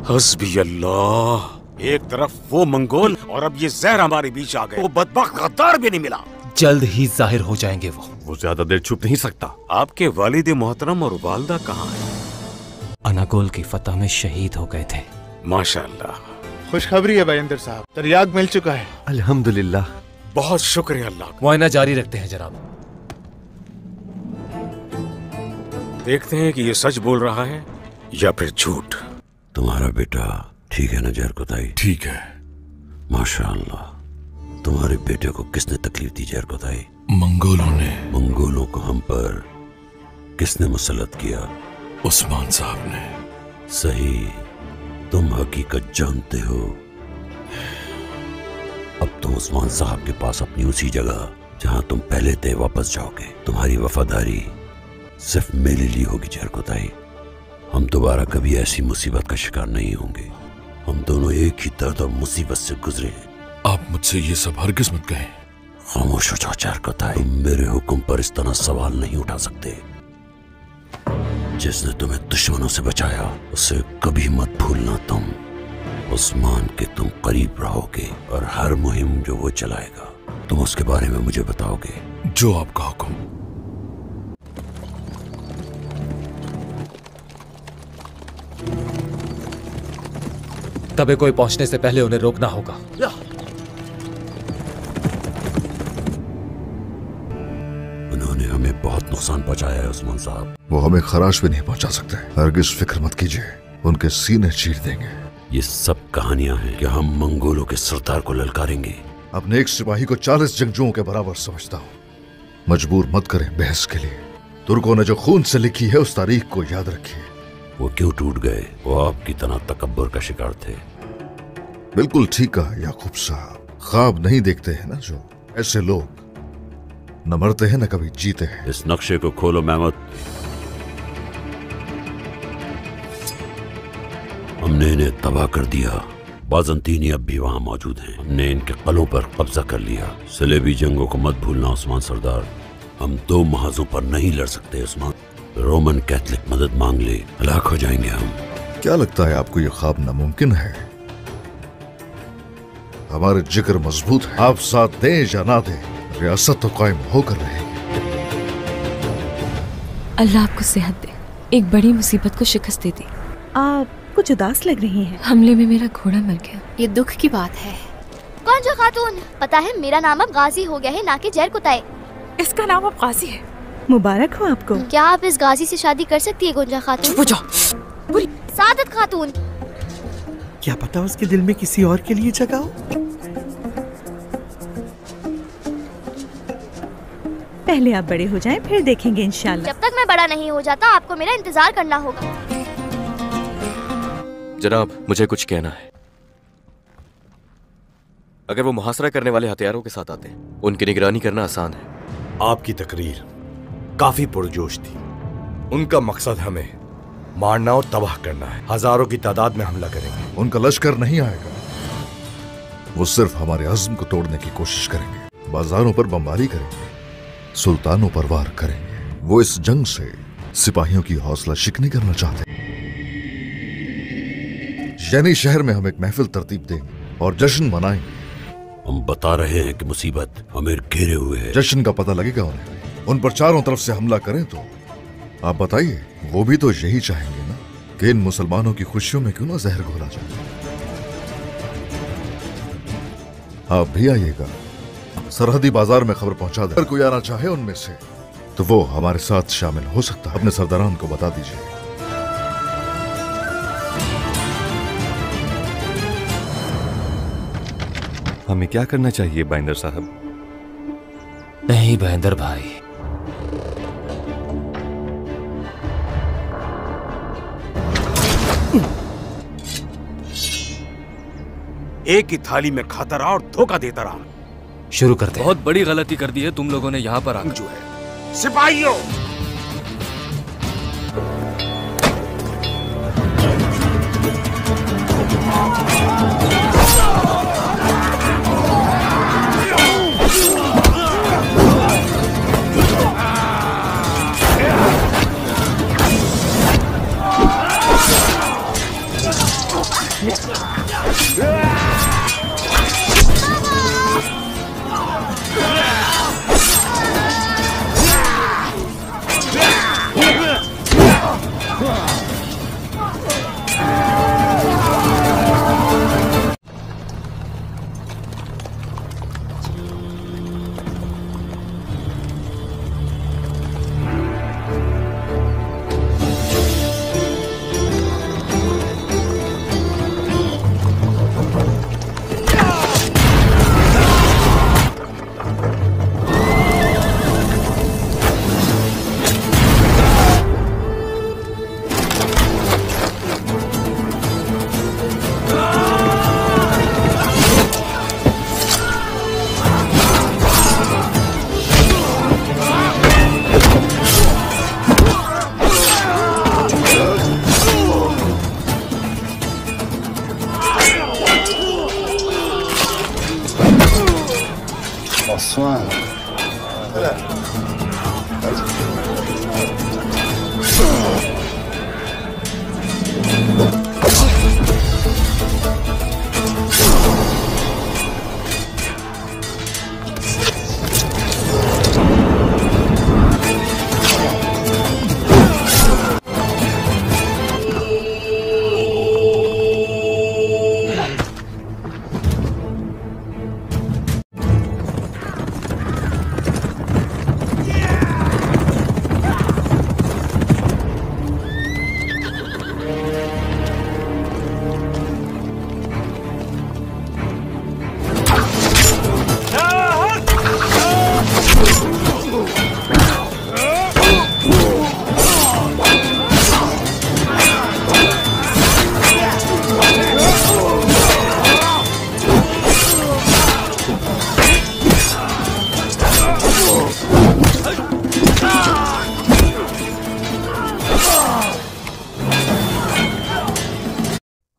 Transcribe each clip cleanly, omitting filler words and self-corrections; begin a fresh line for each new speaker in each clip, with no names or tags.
हस्बी अल्लाह। एक तरफ वो मंगोल और अब ये जहर हमारे बीच आ गए। वो बदबख्त गद्दार भी नहीं मिला।
जल्द ही जाहिर हो जाएंगे वो
ज्यादा देर छुप नहीं सकता। आपके वालिद मोहतरम और वालदा कहाँ हैं?
अनागोल की फतह में शहीद हो गए थे।
माशाअल्लाह। खुशखबरी है बाइंदर साहब, तरियाक मिल चुका है।
अल्हम्दुलिल्लाह।
बहुत शुक्रिया अल्लाह का।
मुआयना जारी रखते हैं जनाब।
देखते हैं कि ये सच बोल रहा है या फिर झूठ।
तुम्हारा बेटा ठीक है ना जहरकुताई?
ठीक है।
माशाअल्लाह। तुम्हारे बेटे को किसने तकलीफ दी जहरकुताई?
मंगोलों ने।
मंगोलों को हम पर किसने मुसल्लत किया?
उस्मान साहब ने।
सही, तुम हकीकत जानते हो। अब तुम उस्मान साहब के पास अपनी उसी जगह जहां तुम पहले थे वापस जाओगे। तुम्हारी वफादारी सिर्फ मेरे लिए होगी जहरकुताई। हम दोबारा कभी ऐसी मुसीबत का शिकार नहीं होंगे। हम दोनों एक ही दर्द और मुसीबत से गुजरे हैं।
आप मुझसे ये सब हरगिज़ मत कहें।
खामोश हो जाओ जहरकुताई। तुम मेरे हुक्म पर इस तरह सवाल नहीं उठा सकते। जिसने तुम्हें दुश्मनों से बचाया उसे कभी मत भूलना। तुम उस्मान के तुम करीब रहोगे और हर मुहिम जो वो चलाएगा तुम उसके बारे में मुझे बताओगे।
जो आपका हुक्म।
तबे कोई पहुंचने से पहले उन्हें रोकना होगा।
उन्होंने हमें बहुत नुकसान पहुंचाया है उस्मान साहब।
वो हमें खराश भी नहीं पहुंचा सकते। हरगिज़ फिक्र मत कीजिए, उनके सीने चीर देंगे।
ये सब कहानियां हैं कि हम मंगोलों के सरदार को ललकारेंगे।
अपने एक सिपाही को 40 जंगजुओं के बराबर समझता हूँ। मजबूर मत करें बहस के लिए। तुर्कों ने जो खून से लिखी है उस तारीख को याद रखिए।
वो क्यों टूट गए? वो आपकी तरह तकब्बुर का शिकार थे।
बिल्कुल ठीक कहा याकूब साहब। ख्वाब नहीं देखते हैं ना जो ऐसे लोग, न मरते हैं न कभी जीते हैं।
इस नक्शे को खोलो महमूद। हमने इन्हें तबाह कर दिया। बाज़ंतीनी अब भी वहां मौजूद हैं। हमने इनके कलों पर कब्जा कर लिया। सलेबी जंगों को मत भूलना उस्मान सरदार। हम दो महाजों पर नहीं लड़ सकते उस्मान। रोमन कैथलिक मदद मांग ले, हलाक हो जाएंगे हम।
क्या लगता है आपको ये ख्वाब नामुमकिन है? हमारे जिक्र मजबूत है। आप साथ दें या ना दें, रियासत तो कायम होकर रहेगी।
अल्लाह आपको सेहत दे। एक बड़ी मुसीबत को शिकस्त दे दी।
आप कुछ उदास लग रही हैं।
हमले में मेरा घोड़ा मर गया।
ये दुख की बात है। कौन जो खातून? पता है मेरा नाम अब गाजी हो गया है, ना कि जहरकुताई।
इसका नाम अब गाजी है। मुबारक हो आपको।
क्या आप इस गाजी से शादी कर सकती है गुंजा खातून? सादत खातून।
क्या पता उसके दिल में किसी और के लिए जगह हो।
पहले आप बड़े हो जाएं, फिर देखेंगे इंशाल्लाह।
जब तक मैं बड़ा नहीं हो जाता आपको मेरा इंतजार करना होगा।
जनाब, मुझे कुछ कहना है। अगर वो मुहासरा करने वाले हथियारों के साथ आते, उनकी निगरानी करना आसान है।
आपकी तकरीर काफी पुरजोश थी। उनका मकसद हमें मारना और तबाह करना है। हजारों की तादाद में हमला करेंगे।
उनका लश्कर नहीं आएगा। वो सिर्फ हमारे अज़्म को तोड़ने की कोशिश करेंगे। बाजारों पर बमबारी करेंगे, सुल्तानों पर वार करेंगे। वो इस जंग से सिपाहियों की हौसला शिकनी करना चाहते हैं। यानी शहर में हम एक महफिल तरतीब देंगे और जश्न मनाएंगे।
हम बता रहे हैं कि मुसीबत हमें घेरे हुए है।
जश्न का पता लगेगा उन्हें। उन पर चारों तरफ से हमला करें तो आप बताइए, वो भी तो यही चाहेंगे ना कि इन मुसलमानों की खुशियों में क्यों ना जहर घोला जाए। आप भी आइएगा, सरहदी बाजार में खबर पहुंचा दे। अगर कोई आना चाहे उनमें से तो वो हमारे साथ शामिल हो सकता है। अपने सरदारान को बता दीजिए।
हमें क्या करना चाहिए बाइंदर साहब?
नहीं बहेंदर भाई,
एक ही थाली में खाता रहा और धोखा देता रहा।
शुरू करते।
बहुत बड़ी गलती कर दी है तुम लोगों ने यहाँ पर आकर।
जो है सिपाहियों,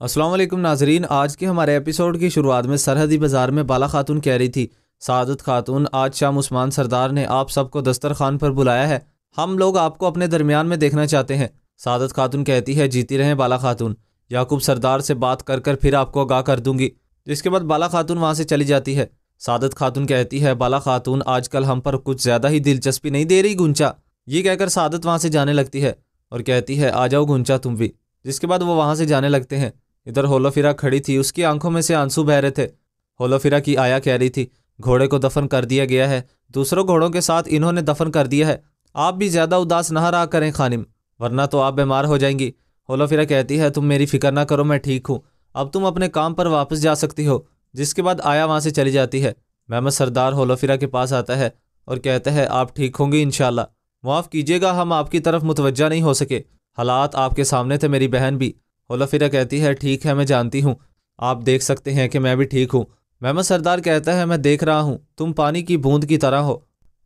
अस्सलाम वालेकुम नाजरीन, आज के हमारे एपिसोड की शुरुआत में सरहदी बाज़ार में बाला खातून कह रही थी, सादत खातून आज शाम उस्मान सरदार ने आप सबको दस्तरखान पर बुलाया है, हम लोग आपको अपने दरमियान में देखना चाहते हैं। सादत खातून कहती है जीती रहें बाला खातून, याकूब सरदार से बात कर कर फिर आपको आगाह कर दूंगी। जिसके बाद बाला खातून वहाँ से चली जाती है। सादत खातून कहती है बाला खातून आजकल हम पर कुछ ज़्यादा ही दिलचस्पी नहीं दे रही गुंचा। ये कहकर सादत वहाँ से जाने लगती है और कहती है आ जाओ गुंचा तुम भी। जिसके बाद वो वहाँ से जाने लगते हैं। इधर होलोफिरा खड़ी थी, उसकी आंखों में से आंसू बह रहे थे। होलोफिरा की आया कह रही थी घोड़े को दफन कर दिया गया है, दूसरों घोड़ों के साथ इन्होंने दफन कर दिया है, आप भी ज़्यादा उदास ना रहा करें खानिम, वरना तो आप बीमार हो जाएंगी। होलोफिरा कहती है तुम मेरी फिक्र ना करो, मैं ठीक हूँ, अब तुम अपने काम पर वापस जा सकती हो। जिसके बाद आया वहाँ से चली जाती है। महमद सरदार होलोफिरा के पास आता है और कहता है आप ठीक होंगी इंशाल्लाह, माफ़ कीजिएगा हम आपकी तरफ मुतवज्जा नहीं हो सके, हालात आपके सामने थे मेरी बहन भी। होलोफिरा कहती है ठीक है मैं जानती हूँ, आप देख सकते हैं कि मैं भी ठीक हूँ। महमद सरदार कहता है मैं देख रहा हूँ, तुम पानी की बूंद की तरह हो।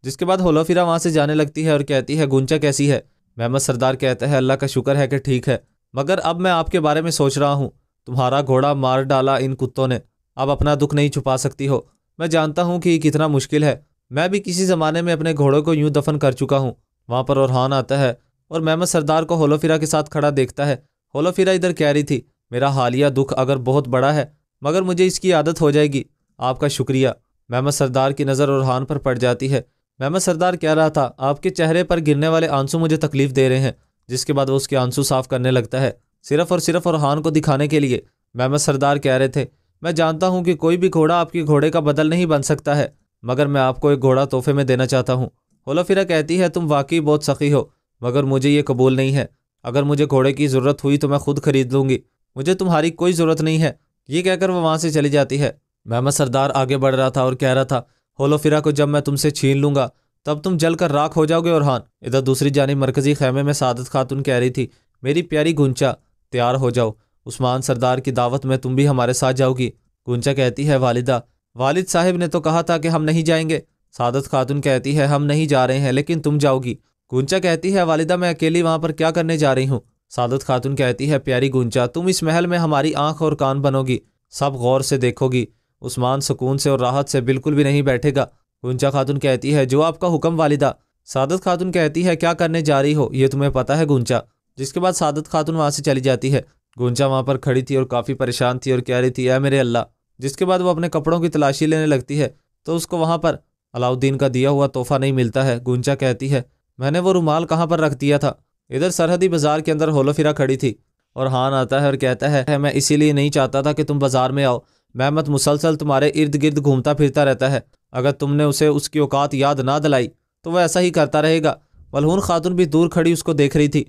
जिसके बाद होलोफिरा वहाँ से जाने लगती है और कहती है गुंचा कैसी है। महमद सरदार कहता है अल्लाह का शुक्र है कि ठीक है, मगर अब मैं आपके बारे में सोच रहा हूँ, तुम्हारा घोड़ा मार डाला इन कुत्तों ने, अब अपना दुख नहीं छुपा सकती हो। मैं जानता हूँ कि कितना मुश्किल है, मैं भी किसी ज़माने में अपने घोड़ों को यूँ दफन कर चुका हूँ। वहाँ पर ओरहान आता है और महमद सरदार को होलोफिरा के साथ खड़ा देखता है। होलोफिरा इधर कह रही थी मेरा हालिया दुख अगर बहुत बड़ा है मगर मुझे इसकी आदत हो जाएगी, आपका शुक्रिया। महमद सरदार की नज़र ओरहान पर पड़ जाती है। महमद सरदार कह रहा था आपके चेहरे पर गिरने वाले आंसू मुझे तकलीफ दे रहे हैं। जिसके बाद वो उसके आंसू साफ करने लगता है, सिर्फ और सिर्फ ओरहान को दिखाने के लिए। महमद सरदार कह रहे थे मैं जानता हूँ कि कोई भी घोड़ा आपके घोड़े का बदल नहीं बन सकता है, मगर मैं आपको एक घोड़ा तोहफे में देना चाहता हूँ। होलोफिरा कहती है तुम वाकई बहुत सखी हो, मगर मुझे ये कबूल नहीं है, अगर मुझे घोड़े की ज़रूरत हुई तो मैं खुद खरीद लूँगी, मुझे तुम्हारी कोई ज़रूरत नहीं है। ये कहकर वो वहाँ से चली जाती है। महमद सरदार आगे बढ़ रहा था और कह रहा था होलोफिरा को जब मैं तुमसे छीन लूँगा तब तुम जल कर राख हो जाओगे ओरहान। इधर दूसरी जानिब मरकज़ी खैमे में सादत खातून कह रही थी मेरी प्यारी गुंचा तैयार हो जाओ, उस्मान सरदार की दावत में तुम भी हमारे साथ जाओगी। गुंचा कहती है वालिदा, वालिद साहिब ने तो कहा था कि हम नहीं जाएंगे। सादत खातून कहती है हम नहीं जा रहे हैं लेकिन तुम जाओगी। गुंचा कहती है वालिदा मैं अकेली वहाँ पर क्या करने जा रही हूँ। सादत खातून कहती है प्यारी गुंचा तुम इस महल में हमारी आंख और कान बनोगी, सब गौर से देखोगी, उस्मान सुकून से और राहत से बिल्कुल भी नहीं बैठेगा। गुंचा खातून कहती है जो आपका हुक्म वालिदा। सादत खातून कहती है क्या करने जा रही हो ये तुम्हें पता है गुंचा। जिसके बाद सादत खातून वहाँ से चली जाती है। गुंचा वहाँ पर खड़ी थी और काफ़ी परेशान थी और कह रही थी ऐ मेरे अल्लाह। जिसके बाद वो अपने कपड़ों की तलाशी लेने लगती है तो उसको वहाँ पर अलाउद्दीन का दिया हुआ तोहफा नहीं मिलता है। गुंचा कहती है मैंने वो रुमाल कहाँ पर रख दिया था। इधर सरहदी बाज़ार के अंदर होलोफिरा खड़ी थी और हान आता है और कहता है मैं इसीलिए नहीं चाहता था कि तुम बाज़ार में आओ, महमद मुसलसल तुम्हारे इर्द गिर्द घूमता फिरता रहता है, अगर तुमने उसे उसकी औकात याद ना दिलाई तो वह ऐसा ही करता रहेगा। मलहून खातून भी दूर खड़ी उसको देख रही थी।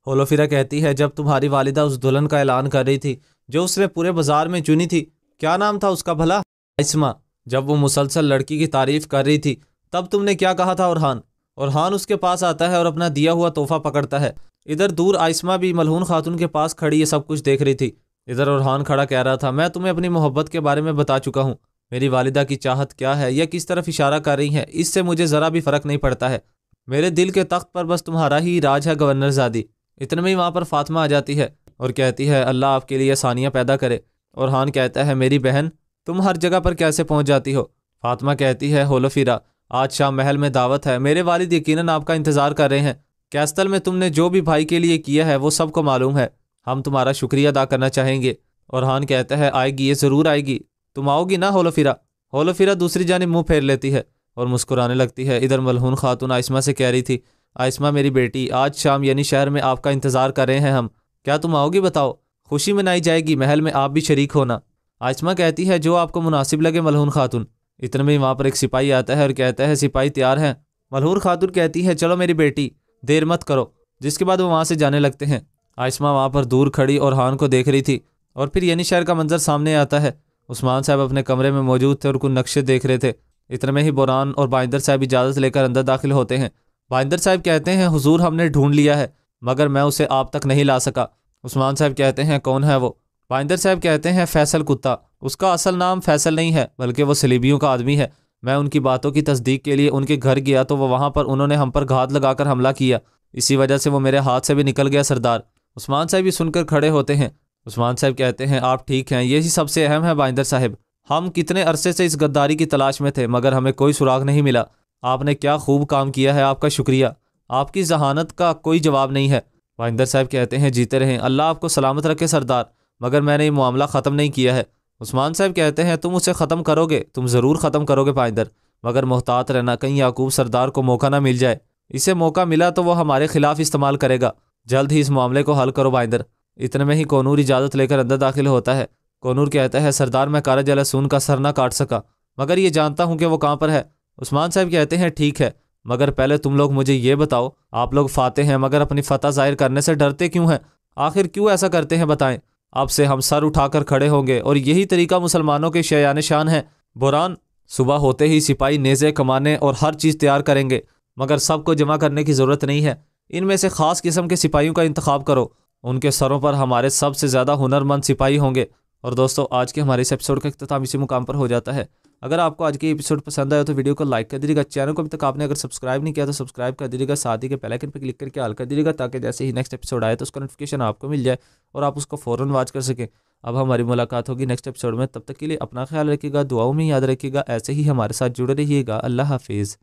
होलोफिरा कहती है जब तुम्हारी वालिदा उस दुल्हन का ऐलान कर रही थी जो उसने पूरे बाज़ार में चुनी थी, क्या नाम था उसका भला, आइस्मा, जब वो मुसलसल लड़की की तारीफ़ कर रही थी तब तुमने क्या कहा था ओरहान। ओरहान उसके पास आता है और अपना दिया हुआ तोहफा पकड़ता है। इधर दूर आइस्मा भी मलहून खातून के पास खड़ी ये सब कुछ देख रही थी। इधर ओरहान खड़ा कह रहा था मैं तुम्हें अपनी मोहब्बत के बारे में बता चुका हूँ, मेरी वालिदा की चाहत क्या है या किस तरफ इशारा कर रही है इससे मुझे ज़रा भी फ़र्क नहीं पड़ता है, मेरे दिल के तख्त पर बस तुम्हारा ही राज है गवर्नर ज़ादी। इतने में ही वहाँ पर फातिमा आ जाती है और कहती है अल्लाह आपके लिए आसानियाँ पैदा करे। ओरहान कहता है मेरी बहन तुम हर जगह पर कैसे पहुँच जाती हो। फातिमा कहती है होलोफिरा آج شام محل میں دعوت ہے، میرے والد یقیناً آپ کا انتظار کر رہے ہیں۔ کیسٹل میں تم نے جو بھی بھائی کے لیے کیا ہے وہ سب کو معلوم ہے، ہم تمہارا شکریہ ادا کرنا چاہیں گے۔ اورہان کہتا ہے آئے گی، یہ ضرور آئے گی، تم آؤ گی نا ہولوفیرا؟ ہولوفیرا دوسری جانب منہ پھیر لیتی ہے اور مسکرانے لگتی ہے۔ ادھر ملعون خاتون آئسمہ سے کہہ رہی تھی، آئسمہ میری بیٹی، آج شام یعنی شہر میں آپ کا انتظار کر رہے ہیں ہم، کیا تم آؤ گی؟ بتاؤ، خوشی منائی جائے گی، محل میں آپ بھی شریک ہونا۔ آئسمہ کہتی ہے جو آپ کو مناسب لگے ملعون خاتون۔ اتنے میں وہاں پر ایک سپاہی آتا ہے اور کہتا ہے سپاہی تیار ہیں؟ ملعون خاتون کہتی ہے چلو میری بیٹی، دیر مت کرو، جس کے بعد وہ وہاں سے جانے لگتے ہیں۔ آئسمہ وہاں پر دور کھڑی اورہان کو دیکھ رہی تھی اور پھر یعنی شہر کا منظر سامنے آتا ہے۔ عثمان صاحب اپنے کمرے میں موجود تھے اور کچھ نقشے دیکھ رہے تھے۔ اتنے میں ہی بوران اور بائندر صاحب اجازت لے کر اندر داخل ہوتے ہیں۔ بائندر صاحب کہتے ہیں حضور ہم نے ڈھونڈ لیا ہے مگر میں اسے آپ تک نہیں لا سکا۔ عثمان صاحب کہتے ہیں کون ہے وہ؟ بائندر صاحب کہتے ہیں فیصل کتا، اس کا اصل نام فیصل نہیں ہے بلکہ وہ صلیبیوں کا آدمی ہے۔ میں ان کی باتوں کی تصدیق کے لیے ان کے گھر گیا تو وہ وہاں پر انہوں نے ہم پر گھات لگا کر حملہ کیا، اسی وجہ سے وہ میرے ہاتھ سے بھی نکل گیا سردار۔ عثمان صاحب یہ سن کر کھڑے ہوتے ہیں۔ عثمان صاحب کہتے ہیں آپ ٹھیک ہیں، یہی سب سے اہم ہے بائندر صاحب، ہم کتنے عرصے سے اس غداری کی تلاش میں تھے مگر ہمیں کوئی سراغ نہیں ملا۔ آپ نے کیا خوب کام کیا ہے، آپ کا شکریہ، آپ کی ذہانت کا کوئی جواب نہیں ہے۔ بائندر صاحب کہتے ہیں جیتے رہیں، اللہ آپ کو سلامت رکھے سردار، مگر میں نے یہ معاملہ ختم نہیں کیا ہے۔ عثمان صاحب کہتے ہیں تم اسے ختم کرو گے، تم ضرور ختم کرو گے بائندر، مگر محتاط رہنا کہیں یعقوب سردار کو موقع نہ مل جائے، اسے موقع ملا تو وہ ہمارے خلاف استعمال کرے گا، جلد ہی اس معاملے کو حل کرو بائندر۔ اتنے میں ہی کونور اجازت لے کر اندر داخل ہوتا ہے۔ کونور کہتا ہے سردار میں کارج السون کا سر نہ کاٹ سکا مگر یہ جانتا ہوں کہ وہ کہاں پر ہے۔ عثمان صاحب کہتے ہیں ٹھیک ہے، مگر پہلے تم لوگ مجھے یہ بتاؤ، آپ لوگ فاتح ہیں مگر اپنی فتح ظاہر کرنے سے ڈرتے کیوں ہیں؟ آخر کیوں ایسا کرتے ہیں بتائیں؟ اب سے ہم سر اٹھا کر کھڑے ہوں گے اور یہی طریقہ مسلمانوں کے شیان شان ہے۔ بوران صبح ہوتے ہی سپاہی نیزے کمانے اور ہر چیز تیار کریں گے مگر سب کو جمع کرنے کی ضرورت نہیں ہے، ان میں سے خاص قسم کے سپاہیوں کا انتخاب کرو، ان کے سروں پر ہمارے سب سے زیادہ ہنرمند سپاہی ہوں گے۔ اور دوستو آج کے ہمارے اس ایپیسوڈ کا اختتام اسی مقام پر ہو جاتا ہے۔ اگر آپ کو آج کی ایپیسوڈ پسند آیا تو ویڈیو کو لائک کر دیجیے گا، چینل کو ابھی تک آپ نے اگر سبسکرائب نہیں کیا تو سبسکرائب کر دیجیے گا، ساتھ ہی کے بیل آئکن پہ کلک کر کے آل کر دیجیے گا تاکہ جیسے ہی نیکسٹ ایپیسوڈ آئے تو اس کا نوٹیفیکیشن آپ کو مل جائے اور آپ اس کو فوراً واچ کر سکیں۔ اب ہماری ملاقات ہوگی نیکسٹ ایپیسوڈ میں، تب تک کے لیے اپنا خیال رکھیے گا، دعاؤں میں یاد رکھیے گا، ایسے ہی ہمارے ساتھ جڑے رہیے گا۔ اللہ حافظ۔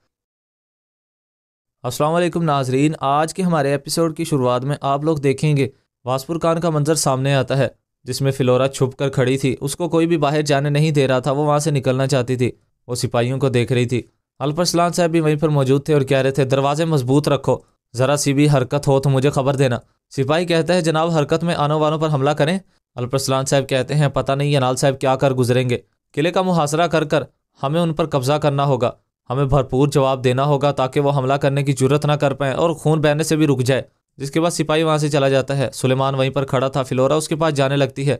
السلام علیکم ناظرین، آج کے ہمارے ایپیسوڈ کی شروعات میں آپ لوگ دیکھیں گے واسپور خان کا منظر سامنے آتا ہے جس میں فلورا چھپ کر کھڑی تھی، اس کو کوئی بھی باہر جانے نہیں دے رہا تھا، وہ وہاں سے نکلنا چاہتی تھی، وہ سپاہیوں کو دیکھ رہی تھی۔ الپرسلان صاحب بھی وہیں پر موجود تھے اور کہہ رہے تھے دروازے مضبوط رکھو، ذرا سی بھی حرکت ہو تو مجھے خبر دینا۔ سپاہی کہتا ہے جناب حرکت میں آنے والوں پر حملہ کریں؟ الپرسلان صاحب کہتے ہیں پتہ نہیں ینال صاحب کیا کر گزریں گے، قلعے کا محاصرہ کر کر ہمیں ان پر قبضہ کرنا ہوگا، ہمیں بھرپور جواب دینا ہوگا تاکہ وہ حملہ کرنے کی جرت نہ کر پائیں اور خون بہنے سے بھی رک جائے۔ جس کے بعد سپاہی وہاں سے چلا جاتا ہے۔ سلیمان وہیں پر کھڑا تھا، فلورا اس کے پاس جانے لگتی ہے۔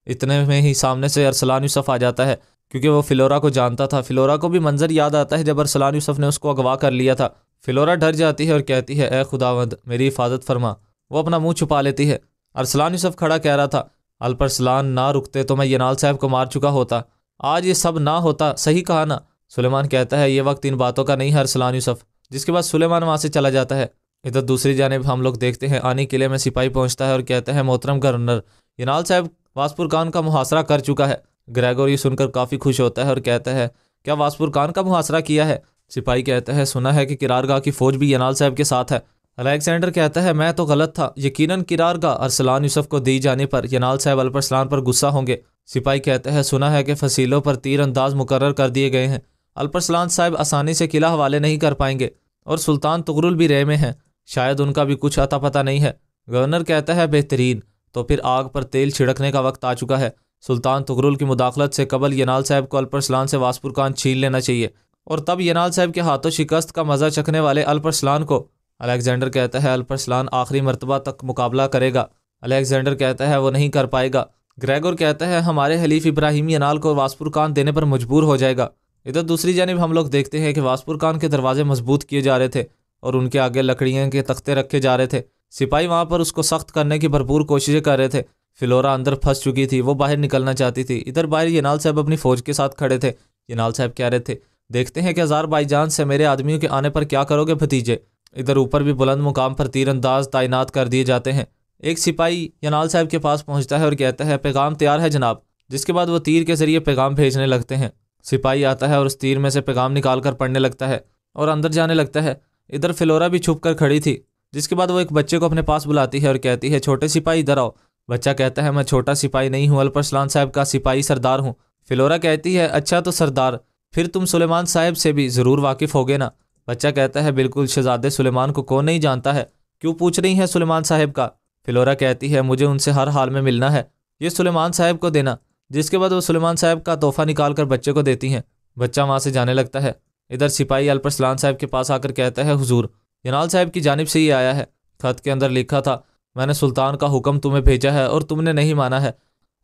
اتنے میں ہی سامنے سے ارسلان یوسف آ جاتا ہے کیونکہ وہ فلورا کو جانتا تھا۔ فلورا کو بھی منظر یاد آتا ہے جب ارسلان یوسف نے اس کو اغوا کر لیا تھا۔ فلورا ڈر جاتی ہے اور کہتی ہے اے خداوند میری حفاظت فرما، وہ اپنا منہ چھپا لیتی ہے۔ ارسلان یوسف کھڑا کہہ رہا تھا الپرسلان نہ رکتے تو میں ینال صاحب کو مار چکا ہوتا، آج یہ سب نہ ہوتا، صحیح کہا نا؟ سلیمان کہتا ہے یہ وقت ان باتوں کا نہیں ہے ارسلان یوسف، جس کے بعد سلیمان وہاں سے چلا جاتا ہے۔ ادھر دوسری جانب ہم لوگ دیکھتے ہیں آنی قلعے میں سپاہی پہنچتا ہے اور کہتا ہے محترم گورنر ینال صاحب واسپور خان کا محاصرہ کر چکا ہے۔ گریگور یہ سن کر کافی خوش ہوتا ہے اور کہتا ہے کیا واسپور خان کا محاصرہ کیا ہے؟ سپاہی کہتا ہے سنا ہے کہ کرارگاہ کی فوج بھی ینال صاحب کے ساتھ ہے۔ الیگزینڈر کہتا ہے میں تو غلط تھا، یقیناً کرارگاہ ارسلان یوسف کو دی جانے پر ینال صاحب الپرسلان پر غصہ ہوں گے۔ سپاہی کہتا ہے سنا ہے کہ فصیلوں پر تیر انداز مقرر کر دیے گئے ہیں، الپرسلان صاحب آسانی سے قلعہ حوالے نہیں کر پائیں گے، اور سلطان تغرل بھی رے میں ہیں، شاید ان کا بھی کچھ اتا پتہ نہیں ہے۔ گورنر کہتا ہے بہترین، تو پھر آگ پر تیل چھڑکنے کا وقت آ چکا ہے۔ سلطان تغرل کی مداخلت سے قبل ینال صاحب کو الپرسلان سے واسپور خان چھین لینا چاہیے، اور تب ینال صاحب کے ہاتھوں شکست کا مزہ چکھنے والے الپرسلان کو۔ الیگزینڈر کہتا ہے الپرسلان آخری مرتبہ تک مقابلہ کرے گا۔ الیگزینڈر کہتا ہے وہ نہیں کر پائے گا۔ گریگور کہتا ہے ہمارے حلیف ابراہیم ینال کو واسپور خان دینے پر مجبور ہو جائے گا۔ ادھر دوسری جانب ہم لوگ دیکھتے ہیں کہ واسپور خان کے دروازے مضبوط کیے جا رہے تھے اور ان کے آگے لکڑیاں کے تختے رکھے جا رہے تھے۔ سپاہی وہاں پر اس کو سخت کرنے کی بھرپور کوششیں کر رہے تھے۔ فلورا اندر پھنس چکی تھی، وہ باہر نکلنا چاہتی تھی۔ ادھر باہر ینال صاحب اپنی فوج کے ساتھ کھڑے تھے۔ ینال صاحب کہہ رہے تھے دیکھتے ہیں کہ ہزار بائی جان سے میرے آدمیوں کے آنے پر کیا کرو گے بھتیجے۔ ادھر اوپر بھی بلند مقام پر تیر انداز تعینات کر دیے جاتے ہیں۔ ایک سپاہی ینال صاحب کے پاس پہنچتا ہے اور کہتا ہے پیغام تیار ہے جناب، جس کے بعد وہ تیر کے ذریعے پیغام بھیجنے لگتے ہیں۔ سپاہی آتا ہے اور اس تیر میں سے پیغام نکال کر پڑھنے لگتا ہے۔ और अंदर जाने लगता है। इधर फिलोरा भी छुप कर खड़ी थी, जिसके बाद वो एक बच्चे को अपने पास बुलाती है और कहती है, छोटे सिपाही इधर आओ। बच्चा कहता है, मैं छोटा सिपाही नहीं हूँ, अल्परसलान साहब का सिपाही सरदार हूँ। फिलोरा कहती है, अच्छा तो सरदार, फिर तुम सुलेमान साहब से भी ज़रूर वाकिफ़ होगे ना। बच्चा कहता है, बिल्कुल, शहजादे सुलेमान को कौन नहीं जानता है, क्यों पूछ रही है सुलेमान साहब का। फिलोरा कहती है, मुझे उनसे हर हाल में मिलना है, ये सुलेमान साहब को देना। जिसके बाद वो सुलेमान साहब का तोहफा निकाल कर बच्चे को देती हैं। बच्चा वहाँ से जाने लगता है। इधर सिपाही अल्परसलान साहब के पास आकर कहता है, हुजूर, यनाल साहब की जानिब से ही आया है। खत के अंदर लिखा था, मैंने सुल्तान का हुक्म तुम्हें भेजा है और तुमने नहीं माना है।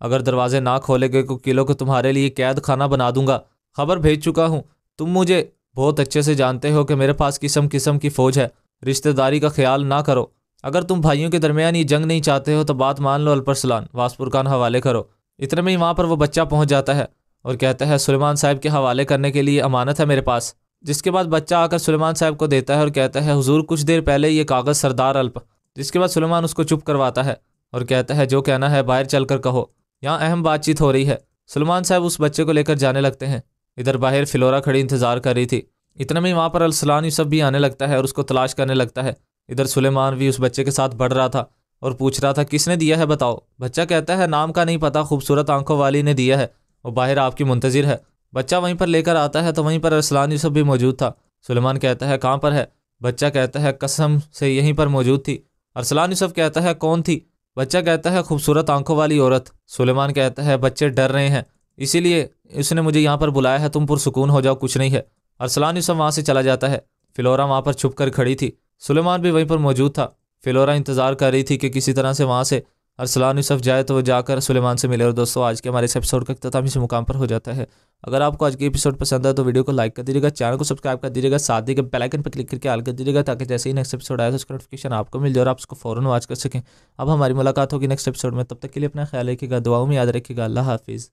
अगर दरवाजे ना खोलेगे तो किलो को तुम्हारे लिए कैद खाना बना दूंगा। खबर भेज चुका हूँ, तुम मुझे बहुत अच्छे से जानते हो कि मेरे पास किस्म किस्म की फ़ौज है। रिश्तेदारी का ख्याल ना करो। अगर तुम भाइयों के दरमियान ये जंग नहीं चाहते हो तो बात मान लो, अल्परसलान वास्पुरकान हवाले करो। इतने में ही वहाँ पर वो बच्चा पहुँच जाता है और कहता है, सुलेमान साहब के हवाले करने के लिए अमानत है मेरे पास। जिसके बाद बच्चा आकर सुलेमान साहब को देता है और कहता है, हुजूर, कुछ देर पहले ये कागज़ सरदार अल्प। जिसके बाद सुलेमान उसको चुप करवाता है और कहता है, जो कहना है बाहर चल कर कहो, यहाँ अहम बातचीत हो रही है। सुलेमान साहब उस बच्चे को लेकर जाने लगते हैं। इधर बाहर फिलोरा खड़ी इंतज़ार कर रही थी। इतने में वहाँ पर अरसलान यूसुफ भी आने लगता है और उसको तलाश करने लगता है। इधर सुलेमान भी उस बच्चे के साथ बढ़ रहा था और पूछ रहा था, किसने दिया है बताओ। बच्चा कहता है, नाम का नहीं पता, खूबसूरत आंखों वाली ने दिया है, वो बाहर आपकी मुंतज़िर है। बच्चा वहीं पर लेकर आता है तो वहीं पर अरसलान यूसुफ भी मौजूद था। सुलेमान कहता है, कहाँ पर है। बच्चा कहता है, कसम से यहीं पर मौजूद थी। अरसलान यूसुफ कहता है, कौन थी। बच्चा कहता है, खूबसूरत आंखों वाली औरत। सुलेमान कहता है, बच्चे डर रहे हैं इसीलिए उसने मुझे यहाँ पर बुलाया है, तुम पुरसुकून हो जाओ, कुछ नहीं है। अरसलान यूसुफ वहाँ से चला जाता है। फिलोरा वहाँ पर छुप कर खड़ी थी। सुलेमान भी वहीं पर मौजूद था। फिलोरा इंतज़ार कर रही थी कि किसी तरह से वहाँ से अरसलान यूसुफ जाए तो वो जाकर सुलेमान से मिले। और दोस्तों, आज के हमारे इस एपिसोड का इख्तिताम इसी मुकाम पर हो जाता है। अगर आपको आज की एपिसोड पसंद है तो वीडियो को लाइक कर दीजिएगा, चैनल को सब्सक्राइब कर दीजिएगा, साथ ही के बेल आइकन पर क्लिक करके ऑल कर दीजिएगा, ताकि जैसे ही नेक्स्ट एपिसोड आए तो उसका नोटिफिकेशन आपको मिल जाए और आप उसको फ़ौरन वॉच कर सकें। अब हमारी मुलाकात होगी नेक्स्ट एपिसोड में, तब तक के लिए अपना ख्याल रखिएगा, दुआओं में याद रखिएगा। अल्लाह हाफिज़।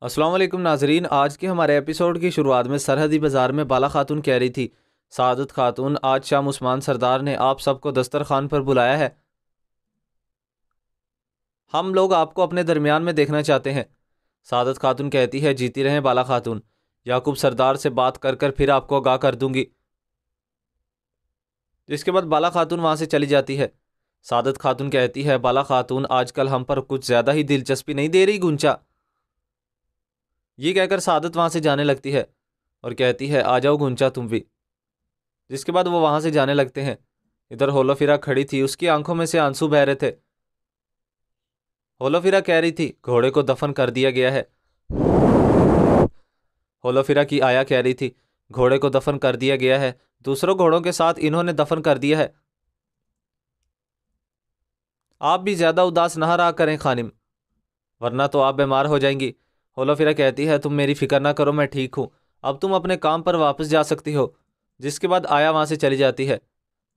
अस्सलाम वालेकुम नाजरीन, आज के हमारे एपिसोड की शुरुआत में सरहदी बाज़ार में बाला खातून कह रही थी, सादत खातून, आज शाम उस्मान सरदार ने आप सबको दस्तरखान पर बुलाया है। हम लोग आपको अपने दरमियान में देखना चाहते हैं। सादत खातून कहती है, जीती रहें बाला खातून, याकूब सरदार से बात कर कर फिर आपको आगाह कर दूंगी। जिसके बाद बाला खातून वहाँ से चली जाती है। सादत खातून कहती है, बाला खातून, आजकल हम पर कुछ ज़्यादा ही दिलचस्पी नहीं दे रही गुंचा। ये कहकर सादत वहाँ से जाने लगती है और कहती है, आ जाओ गुंचा तुम भी। जिसके बाद वो वहाँ से जाने लगते हैं। इधर होलोफिरा खड़ी थी, उसकी आंखों में से आंसू बह रहे थे। होलोफिरा कह रही थी, घोड़े को दफन कर दिया गया है। होलोफिरा की आया कह रही थी, घोड़े को दफन कर दिया गया है, दूसरों घोड़ों के साथ इन्होंने दफन कर दिया है। आप भी ज़्यादा उदास ना रहा करें खानिम, वरना तो आप बीमार हो जाएंगी। होलोफिरा कहती है, तुम मेरी फिक्र ना करो, मैं ठीक हूँ, अब तुम अपने काम पर वापस जा सकती हो। जिसके बाद आया वहाँ से चली जाती है।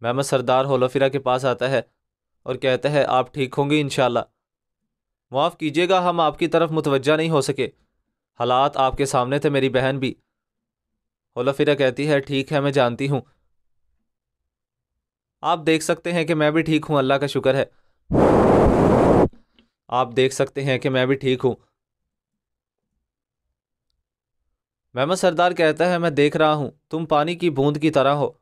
महमद सरदार होलोफिरा के पास आता है और कहता है, आप ठीक होंगी इंशाल्लाह, माफ़ कीजिएगा हम आपकी तरफ मुतवज्जा नहीं हो सके, हालात आपके सामने थे, मेरी बहन भी। होलोफिरा कहती है, ठीक है, मैं जानती हूँ, आप देख सकते हैं कि मैं भी ठीक हूँ, अल्लाह का शुक्र है, आप देख सकते हैं कि मैं भी ठीक हूँ। महमद सरदार कहता है, मैं देख रहा हूँ, तुम पानी की बूंद की तरह हो,